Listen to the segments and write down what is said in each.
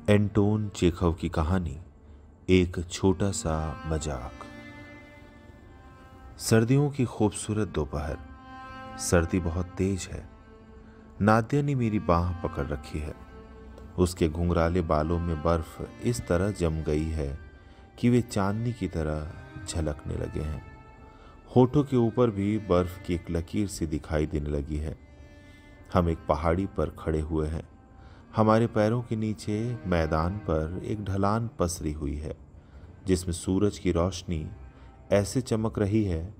Anton Chekhov की कहानी एक छोटा सा मजाक। सर्दियों की खूबसूरत दोपहर। सर्दी बहुत तेज है। नादिया ने मेरी बाह पकड़ रखी है। उसके घुंघराले बालों में बर्फ इस तरह जम गई है कि वे चांदनी की तरह झलकने लगे हैं। होठों के ऊपर भी बर्फ की एक लकीर सी दिखाई देने लगी है। हम एक पहाड़ी पर खड़े हुए हैं। हमारे पैरों के नीचे मैदान पर एक ढलान पसरी हुई है जिसमें सूरज की रोशनी ऐसे चमक रही है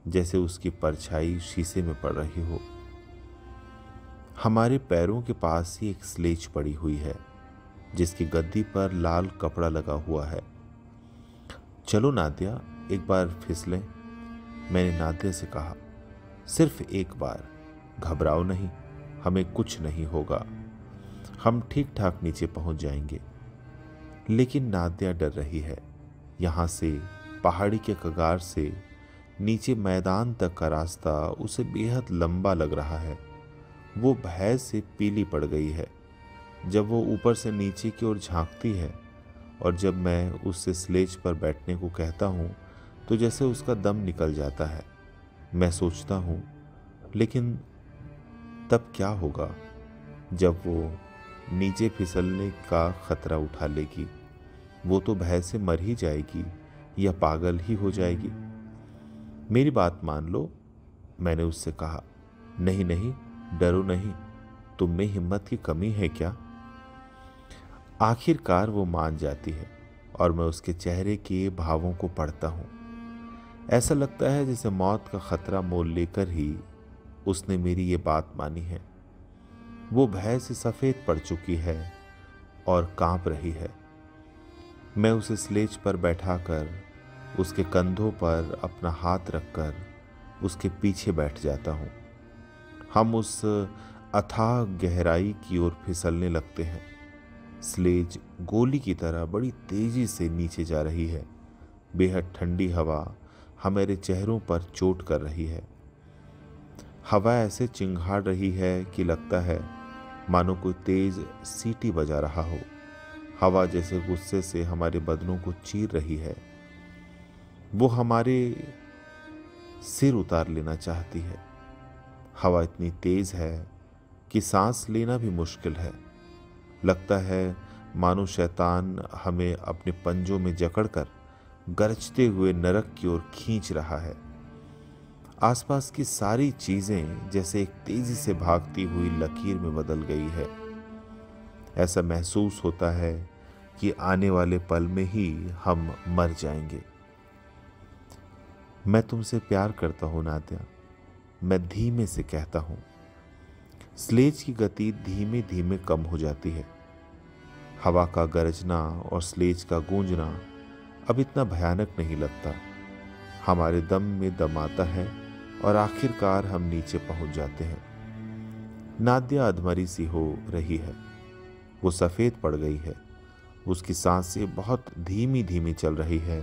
जैसे उसकी परछाई शीशे में पड़ रही हो। हमारे पैरों के पास ही एक स्लेज पड़ी हुई है जिसकी गद्दी पर लाल कपड़ा लगा हुआ है। चलो नादिया, एक बार फिसलें, मैंने नादिया से कहा। सिर्फ एक बार, घबराओ नहीं, हमें कुछ नहीं होगा, हम ठीक ठाक नीचे पहुंच जाएंगे। लेकिन नादिया डर रही है। यहां से, पहाड़ी के कगार से नीचे मैदान तक का रास्ता उसे बेहद लंबा लग रहा है। वो भय से पीली पड़ गई है। जब वो ऊपर से नीचे की ओर झांकती है और जब मैं उससे स्लेज पर बैठने को कहता हूँ तो जैसे उसका दम निकल जाता है। मैं सोचता हूँ, लेकिन तब क्या होगा जब वो नीचे फिसलने का खतरा उठा लेगी? वो तो भय से मर ही जाएगी या पागल ही हो जाएगी। मेरी बात मान लो, मैंने उससे कहा। नहीं नहीं, डरो नहीं, तुम में हिम्मत की कमी है क्या? आखिरकार वो मान जाती है और मैं उसके चेहरे के भावों को पढ़ता हूँ। ऐसा लगता है जैसे मौत का खतरा मोल लेकर ही उसने मेरी ये बात मानी है। वो भय से सफ़ेद पड़ चुकी है और कांप रही है। मैं उसे स्लेज पर बैठाकर उसके कंधों पर अपना हाथ रखकर उसके पीछे बैठ जाता हूँ। हम उस अथाह गहराई की ओर फिसलने लगते हैं। स्लेज गोली की तरह बड़ी तेजी से नीचे जा रही है। बेहद ठंडी हवा हमारे चेहरों पर चोट कर रही है। हवा ऐसे चिंगाड़ रही है कि लगता है मानो कोई तेज सीटी बजा रहा हो। हवा जैसे गुस्से से हमारे बदनों को चीर रही है। वो हमारे सिर उतार लेना चाहती है। हवा इतनी तेज है कि सांस लेना भी मुश्किल है। लगता है मानो शैतान हमें अपने पंजों में जकड़कर गरजते हुए नरक की ओर खींच रहा है। आसपास की सारी चीजें जैसे एक तेजी से भागती हुई लकीर में बदल गई है। ऐसा महसूस होता है कि आने वाले पल में ही हम मर जाएंगे। मैं तुमसे प्यार करता हूं नादिया, मैं धीमे से कहता हूं। स्लेज की गति धीमे धीमे कम हो जाती है। हवा का गरजना और स्लेज का गूंजना अब इतना भयानक नहीं लगता। हमारे दम में दम आता है और आखिरकार हम नीचे पहुंच जाते हैं। नादिया अधमरी सी हो रही है। वो सफ़ेद पड़ गई है। उसकी सांसें बहुत धीमी धीमी चल रही है।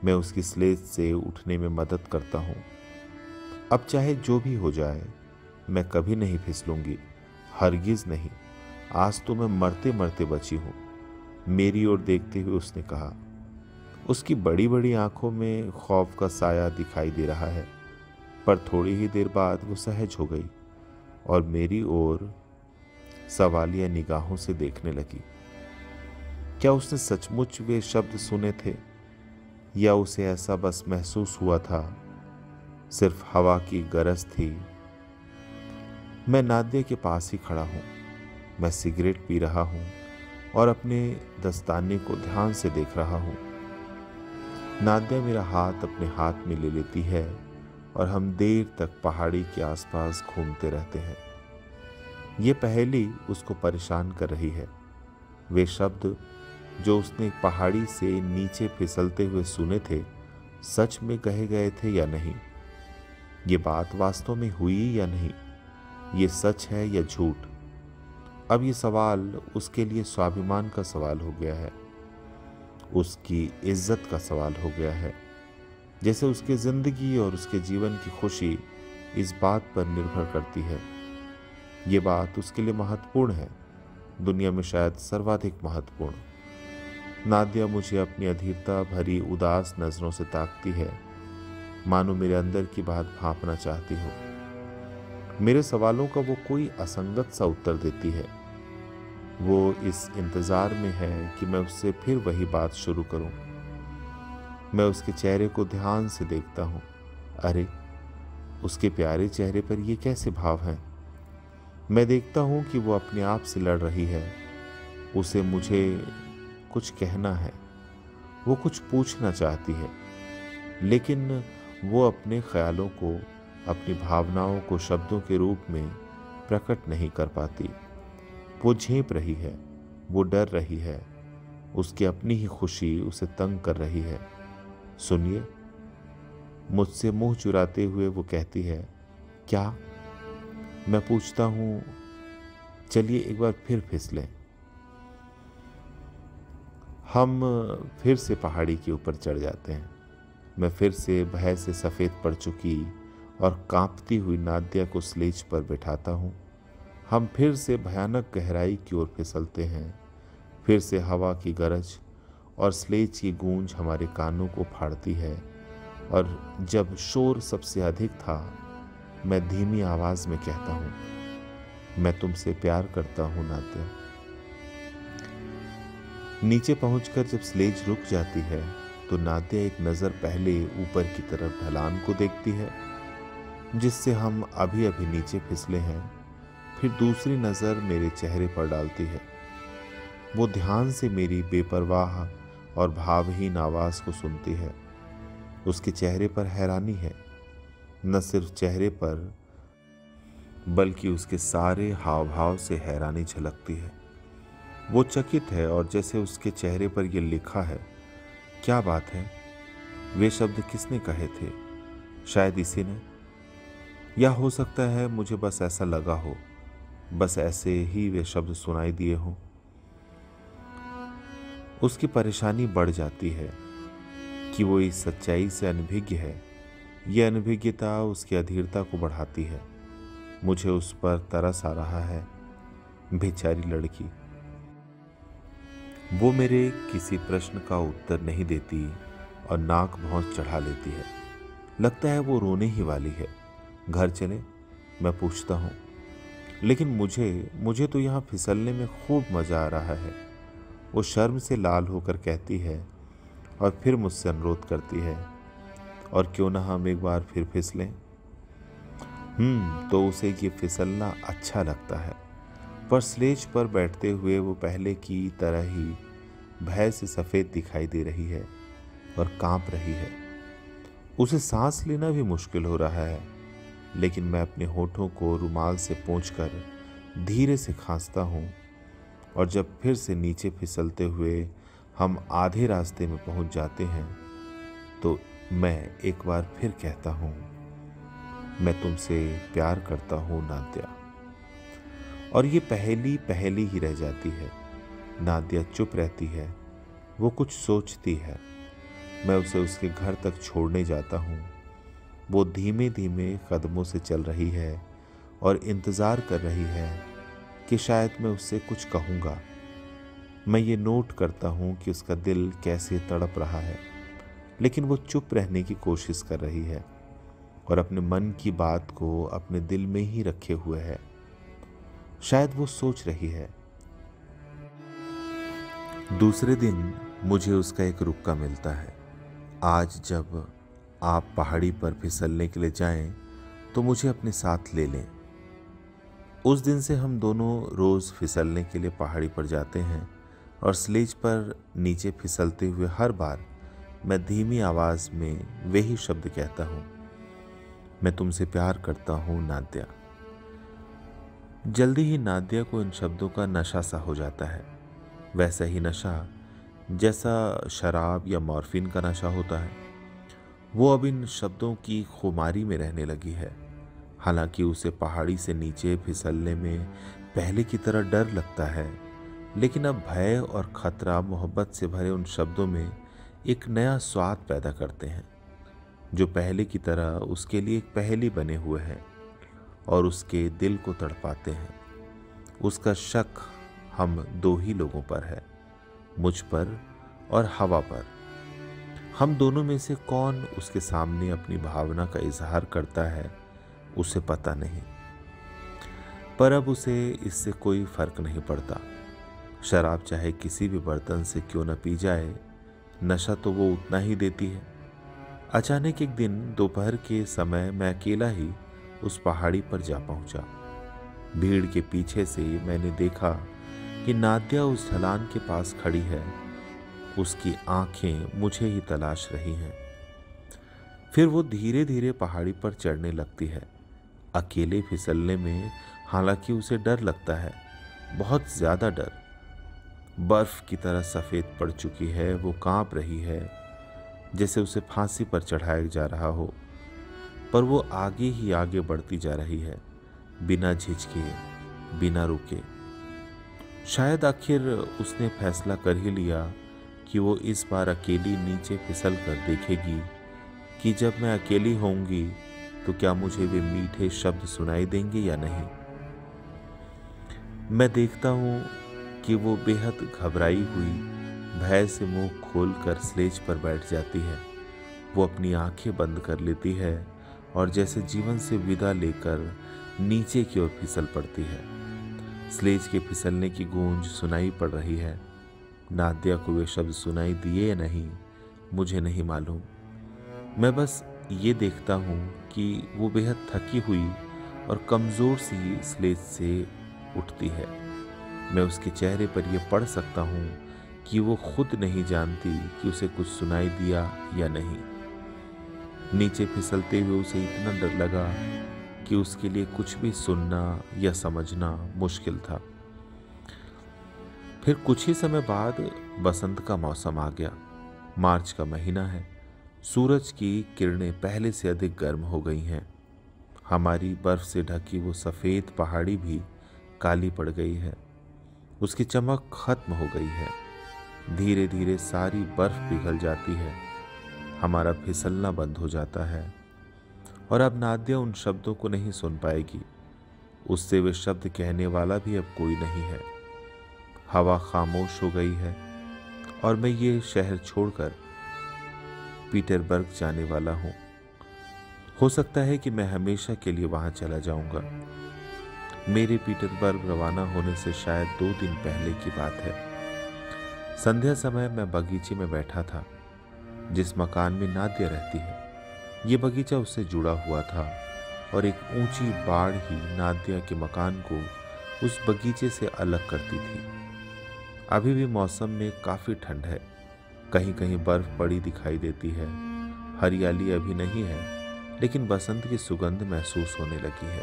मैं उसकी स्लेज से उठने में मदद करता हूँ। अब चाहे जो भी हो जाए, मैं कभी नहीं फिसलूंगी, हरगिज नहीं। आज तो मैं मरते मरते बची हूँ। मेरी ओर देखते हुए उसने कहा। उसकी बड़ी बड़ी आंखों में खौफ का साया दिखाई दे रहा है, पर थोड़ी ही देर बाद वो सहज हो गई और मेरी ओर सवालिया निगाहों से देखने लगी। क्या उसने सचमुच वे शब्द सुने थे या उसे ऐसा बस महसूस हुआ था? सिर्फ हवा की गरज थी। मैं नादिया के पास ही खड़ा हूँ। मैं सिगरेट पी रहा हूँ और अपने दस्ताने को ध्यान से देख रहा हूँ। नादिया मेरा हाथ अपने हाथ में ले लेती है और हम देर तक पहाड़ी के आसपास घूमते रहते हैं। ये पहेली उसको परेशान कर रही है। वे शब्द जो उसने पहाड़ी से नीचे फिसलते हुए सुने थे, सच में कहे गए थे या नहीं? ये बात वास्तव में हुई या नहीं? ये सच है या झूठ? अब ये सवाल उसके लिए स्वाभिमान का सवाल हो गया है, उसकी इज्जत का सवाल हो गया है। जैसे उसकी जिंदगी और उसके जीवन की खुशी इस बात पर निर्भर करती है। ये बात उसके लिए महत्वपूर्ण है। दुनिया में शायद सर्वाधिक महत्वपूर्ण। नादिया मुझे अपनी अधीरता भरी उदास नजरों से ताकती है, मानो मेरे अंदर की बात भांपना चाहती हो। मेरे सवालों का वो कोई असंगत सा उत्तर देती है। वो इस इंतजार में है कि मैं उससे फिर वही बात शुरू करूं। मैं उसके चेहरे को ध्यान से देखता हूं। अरे, उसके प्यारे चेहरे पर ये कैसे भाव हैं। मैं देखता हूं कि वो अपने आप से लड़ रही है। उसे मुझे कुछ कहना है, वो कुछ पूछना चाहती है, लेकिन वो अपने ख्यालों को, अपनी भावनाओं को शब्दों के रूप में प्रकट नहीं कर पाती। वो झेप रही है, वो डर रही है, उसकी अपनी ही खुशी उसे तंग कर रही है। सुनिए, मुझसे मुंह चुराते हुए वो कहती है, क्या? मैं पूछता हूं, चलिए एक बार फिर फिसलें। हम फिर से पहाड़ी के ऊपर चढ़ जाते हैं। मैं फिर से भय से सफ़ेद पड़ चुकी और कांपती हुई नादिया को स्लेज पर बिठाता हूँ। हम फिर से भयानक गहराई की ओर फिसलते हैं। फिर से हवा की गरज और स्लेज की गूंज हमारे कानों को फाड़ती है। और जब शोर सबसे अधिक था, मैं धीमी आवाज में कहता हूँ, मैं तुमसे प्यार करता हूँ नादिया। नीचे पहुंचकर जब स्लेज रुक जाती है तो नादिया एक नज़र पहले ऊपर की तरफ ढलान को देखती है जिससे हम अभी अभी नीचे फिसले हैं, फिर दूसरी नज़र मेरे चेहरे पर डालती है। वो ध्यान से मेरी बेपरवाह और भावहीन आवाज़ को सुनती है। उसके चेहरे पर हैरानी है, न सिर्फ चेहरे पर बल्कि उसके सारे हाव भाव से हैरानी झलकती है। वो चकित है और जैसे उसके चेहरे पर यह लिखा है, क्या बात है, वे शब्द किसने कहे थे? शायद इसी ने, या हो सकता है मुझे बस ऐसा लगा हो, बस ऐसे ही वे शब्द सुनाई दिए हों। उसकी परेशानी बढ़ जाती है कि वो इस सच्चाई से अनभिज्ञ है। यह अनभिज्ञता उसकी अधीरता को बढ़ाती है। मुझे उस पर तरस आ रहा है। बेचारी लड़की। वो मेरे किसी प्रश्न का उत्तर नहीं देती और नाक भौंस चढ़ा लेती है। लगता है वो रोने ही वाली है। घर चले? मैं पूछता हूँ। लेकिन मुझे तो यहाँ फिसलने में खूब मज़ा आ रहा है। वो शर्म से लाल होकर कहती है और फिर मुझसे अनुरोध करती है, और क्यों ना हम एक बार फिर फिसलें। तो उसे ये फिसलना अच्छा लगता है। पर स्लेज पर बैठते हुए वो पहले की तरह ही भय से सफ़ेद दिखाई दे रही है और कांप रही है। उसे सांस लेना भी मुश्किल हो रहा है, लेकिन मैं अपने होठों को रुमाल से पोंछकर धीरे से खांसता हूँ। और जब फिर से नीचे फिसलते हुए हम आधे रास्ते में पहुँच जाते हैं तो मैं एक बार फिर कहता हूँ, मैं तुमसे प्यार करता हूँ नादिया। और ये पहली ही रह जाती है। नादिया चुप रहती है। वो कुछ सोचती है। मैं उसे उसके घर तक छोड़ने जाता हूँ। वो धीमे धीमे कदमों से चल रही है और इंतज़ार कर रही है कि शायद मैं उससे कुछ कहूँगा। मैं ये नोट करता हूँ कि उसका दिल कैसे तड़प रहा है, लेकिन वो चुप रहने की कोशिश कर रही है और अपने मन की बात को अपने दिल में ही रखे हुए है। शायद वो सोच रही है। दूसरे दिन मुझे उसका एक रुक्का मिलता है। आज जब आप पहाड़ी पर फिसलने के लिए जाएं तो मुझे अपने साथ ले लें। उस दिन से हम दोनों रोज़ फिसलने के लिए पहाड़ी पर जाते हैं और स्लेज पर नीचे फिसलते हुए हर बार मैं धीमी आवाज़ में वही शब्द कहता हूँ, मैं तुमसे प्यार करता हूँ नादिया। जल्दी ही नादिया को इन शब्दों का नशा सा हो जाता है। वैसा ही नशा जैसा शराब या मॉर्फिन का नशा होता है। वो अब इन शब्दों की खुमारी में रहने लगी है। हालांकि उसे पहाड़ी से नीचे फिसलने में पहले की तरह डर लगता है, लेकिन अब भय और खतरा मोहब्बत से भरे उन शब्दों में एक नया स्वाद पैदा करते हैं, जो पहले की तरह उसके लिए एक पहेली बने हुए हैं और उसके दिल को तड़पाते हैं। उसका शक हम दो ही लोगों पर है, मुझ पर और हवा पर। हम दोनों में से कौन उसके सामने अपनी भावना का इजहार करता है उसे पता नहीं, पर अब उसे इससे कोई फर्क नहीं पड़ता। शराब चाहे किसी भी बर्तन से क्यों न पी जाए, नशा तो वो उतना ही देती है। अचानक एक दिन दोपहर के समय मैं अकेला ही उस पहाड़ी पर जा पहुंचा। भीड़ के पीछे से मैंने देखा कि नादिया उस ढलान के पास खड़ी है। उसकी आंखें मुझे ही तलाश रही हैं। फिर वो धीरे धीरे पहाड़ी पर चढ़ने लगती है, अकेले फिसलने में। हालांकि उसे डर लगता है, बहुत ज्यादा डर। बर्फ की तरह सफेद पड़ चुकी है, वो कांप रही है जैसे उसे फांसी पर चढ़ाया जा रहा हो। पर वो आगे ही आगे बढ़ती जा रही है, बिना झिझके, बिना रुके। शायद आखिर उसने फैसला कर ही लिया कि वो इस बार अकेली नीचे फिसल कर देखेगी कि जब मैं अकेली होंगी तो क्या मुझे वे मीठे शब्द सुनाई देंगे या नहीं। मैं देखता हूँ कि वो बेहद घबराई हुई भय से मुंह खोलकर स्लेज पर बैठ जाती है। वो अपनी आंखें बंद कर लेती है और जैसे जीवन से विदा लेकर नीचे की ओर फिसल पड़ती है। स्लेज के फिसलने की गूंज सुनाई पड़ रही है। नादिया को वे शब्द सुनाई दिए या नहीं मुझे नहीं मालूम। मैं बस ये देखता हूँ कि वो बेहद थकी हुई और कमज़ोर सी स्लेज से उठती है। मैं उसके चेहरे पर यह पढ़ सकता हूँ कि वो खुद नहीं जानती कि उसे कुछ सुनाई दिया या नहीं। नीचे फिसलते हुए उसे इतना डर लगा कि उसके लिए कुछ भी सुनना या समझना मुश्किल था। फिर कुछ ही समय बाद बसंत का मौसम आ गया। मार्च का महीना है। सूरज की किरणें पहले से अधिक गर्म हो गई हैं। हमारी बर्फ से ढकी वो सफ़ेद पहाड़ी भी काली पड़ गई है। उसकी चमक खत्म हो गई है। धीरे धीरे सारी बर्फ पिघल जाती है। हमारा फिसलना बंद हो जाता है और अब नादिया उन शब्दों को नहीं सुन पाएगी। उससे वे शब्द कहने वाला भी अब कोई नहीं है। हवा खामोश हो गई है और मैं ये शहर छोड़कर पीटरबर्ग जाने वाला हूँ। हो सकता है कि मैं हमेशा के लिए वहां चला जाऊंगा। मेरे पीटरबर्ग रवाना होने से शायद 2 दिन पहले की बात है। संध्या समय मैं बगीचे में बैठा था जिस मकान में नादिया रहती है। ये बगीचा उससे जुड़ा हुआ था और एक ऊंची बाड़ ही नादिया के मकान को उस बगीचे से अलग करती थी। अभी भी मौसम में काफ़ी ठंड है। कहीं कहीं बर्फ पड़ी दिखाई देती है। हरियाली अभी नहीं है, लेकिन बसंत की सुगंध महसूस होने लगी है।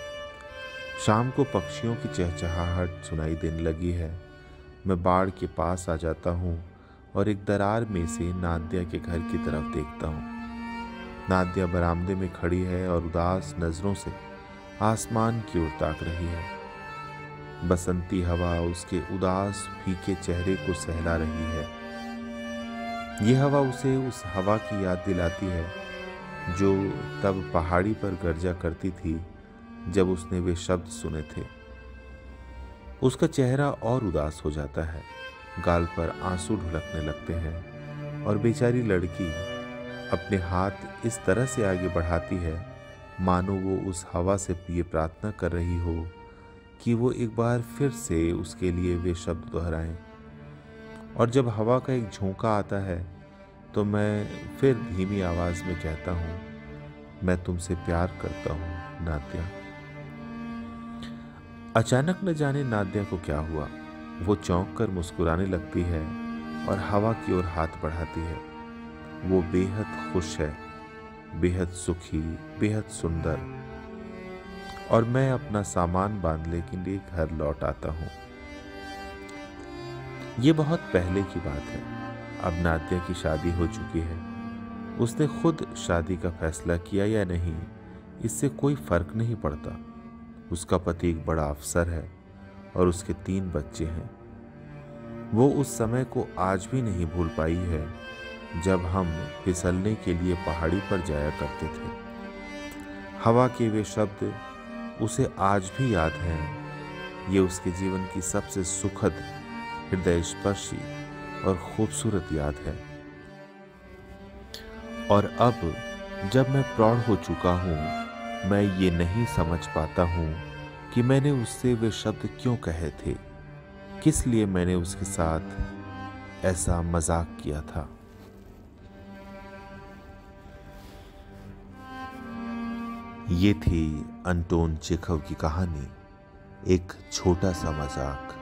शाम को पक्षियों की चहचहाहट सुनाई देने लगी है। मैं बाड़ के पास आ जाता हूँ और एक दरार में से नादिया के घर की तरफ देखता हूँ। नादिया बरामदे में खड़ी है और उदास नजरों से आसमान की ओर ताक रही है। बसंती हवा उसके उदास फीके चेहरे को सहला रही है। यह हवा उसे उस हवा की याद दिलाती है जो तब पहाड़ी पर गरजा करती थी जब उसने वे शब्द सुने थे। उसका चेहरा और उदास हो जाता है। गाल पर आंसू ढुलकने लगते हैं और बेचारी लड़की अपने हाथ इस तरह से आगे बढ़ाती है मानो वो उस हवा से ये प्रार्थना कर रही हो कि वो एक बार फिर से उसके लिए वे शब्द दोहराएं। और जब हवा का एक झोंका आता है तो मैं फिर धीमी आवाज में कहता हूँ, मैं तुमसे प्यार करता हूँ नादिया। अचानक न जाने नादिया को क्या हुआ। वो चौंक कर मुस्कुराने लगती है और हवा की ओर हाथ बढ़ाती है। वो बेहद खुश है, बेहद सुखी, बेहद सुंदर। और मैं अपना सामान बांधने के लिए घर लौट आता हूँ। ये बहुत पहले की बात है। अब नादिया की शादी हो चुकी है। उसने खुद शादी का फैसला किया या नहीं, इससे कोई फर्क नहीं पड़ता। उसका पति एक बड़ा अफसर है और उसके 3 बच्चे हैं। वो उस समय को आज भी नहीं भूल पाई है जब हम फिसलने के लिए पहाड़ी पर जाया करते थे। हवा के वे शब्द उसे आज भी याद हैं। ये उसके जीवन की सबसे सुखद हृदय स्पर्शी और खूबसूरत याद है। और अब जब मैं प्रौढ़ हो चुका हूँ, मैं ये नहीं समझ पाता हूँ कि मैंने उससे वे शब्द क्यों कहे थे, किस लिए मैंने उसके साथ ऐसा मजाक किया था। ये थी अंटोन चेखव की कहानी, एक छोटा सा मजाक।